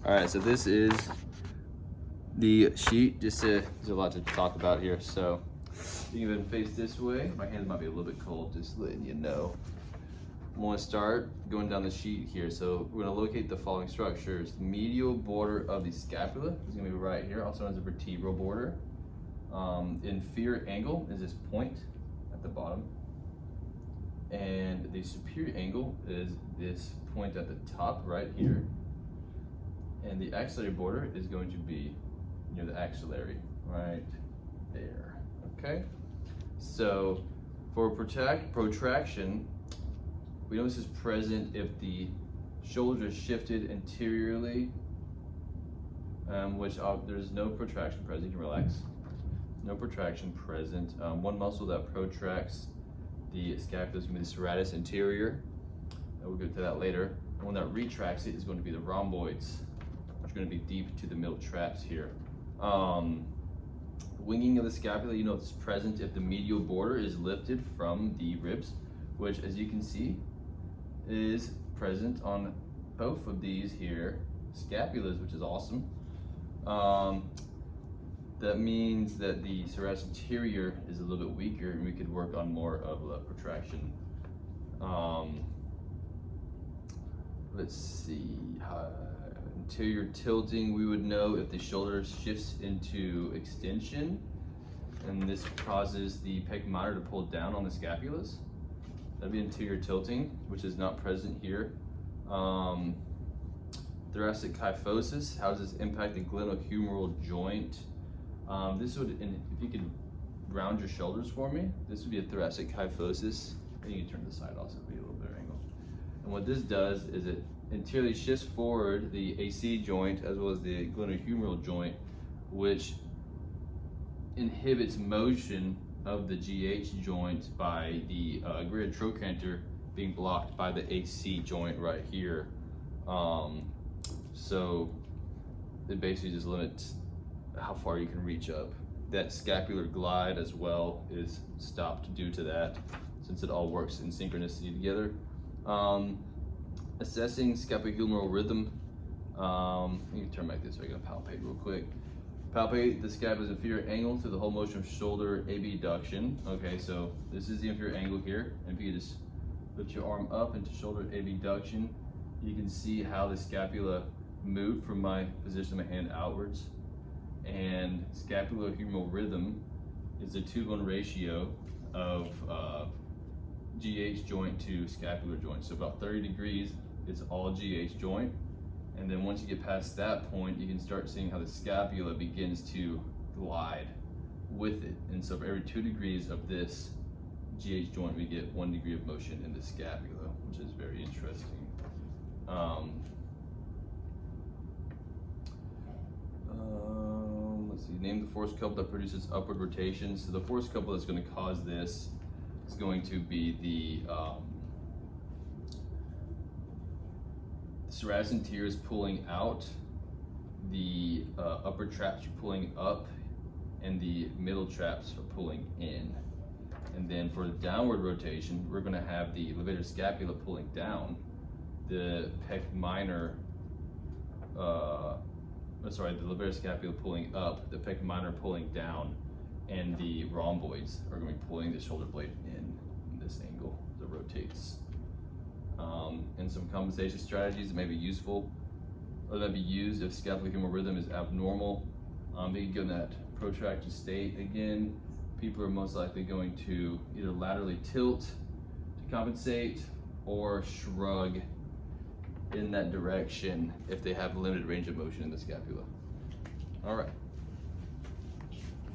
All right, so this is the sheet. There's a lot to talk about here. So you can even face this way. My hands might be a little bit cold, just letting you know. I want to start going down the sheet here. So we're going to locate the following structures. The medial border of the scapula is going to be right here, also known as the vertebral border. Inferior angle is this point at the bottom. And the superior angle is this point at the top right here. And the axillary border is going to be near the axillary right there, okay? So for protraction, we know this is present if the shoulders are shifted anteriorly, which there's no protraction present, you can relax. No protraction present. One muscle that protracts the scapula is going to be the serratus anterior. We'll get to that later. The one that retracts it is going to be the rhomboids, which are going to be deep to the middle traps here. Winging of the scapula, you know it's present if the medial border is lifted from the ribs, which as you can see is present on both of these here scapulas, which is awesome. That means that the serratus anterior is a little bit weaker and we could work on more of a protraction. Let's see, anterior tilting, we would know if the shoulder shifts into extension, and this causes the pec minor to pull down on the scapulas. That'd be anterior tilting, which is not present here. Thoracic kyphosis, how does this impact the glenohumeral joint? This would, if you could round your shoulders for me, this would be a thoracic kyphosis. And you can turn the side also, it'd be a little better angle. And what this does is it anteriorly shifts forward the AC joint as well as the glenohumeral joint, which inhibits motion of the GH joint by the greater trochanter being blocked by the AC joint right here. So it basically just limits how far you can reach up. That scapular glide as well is stopped due to that, since it all works in synchronicity together. Assessing scapulohumeral rhythm. You can turn back this way, I'm gonna palpate real quick. Palpate the scapula's inferior angle through the whole motion of shoulder abduction. Okay, so this is the inferior angle here. And if you just lift your arm up into shoulder abduction, you can see how the scapula moved from my position of my hand outwards. And scapulohumeral rhythm is a 2-to-1 ratio of GH joint to scapular joint. So about 30 degrees, it's all GH joint. And then once you get past that point, you can start seeing how the scapula begins to glide with it. And so for every 2 degrees of this GH joint, we get 1 degree of motion in the scapula, which is very interesting. Let's see, name the force couple that produces upward rotation. So the force couple that's going to cause this is going to be the serratus anterior is pulling out, the upper traps are pulling up, and the middle traps are pulling in. And then for the downward rotation, we're going to have the levator scapula pulling down, the pec minor, the levator scapula pulling up, the pec minor pulling down, and the rhomboids are going to be pulling the shoulder blade in this angle as it rotates. And some compensation strategies that may be useful or that may be used if scapulohumeral rhythm is abnormal. They can go in that protracted state again. People are most likely going to either laterally tilt to compensate or shrug in that direction if they have limited range of motion in the scapula. All right.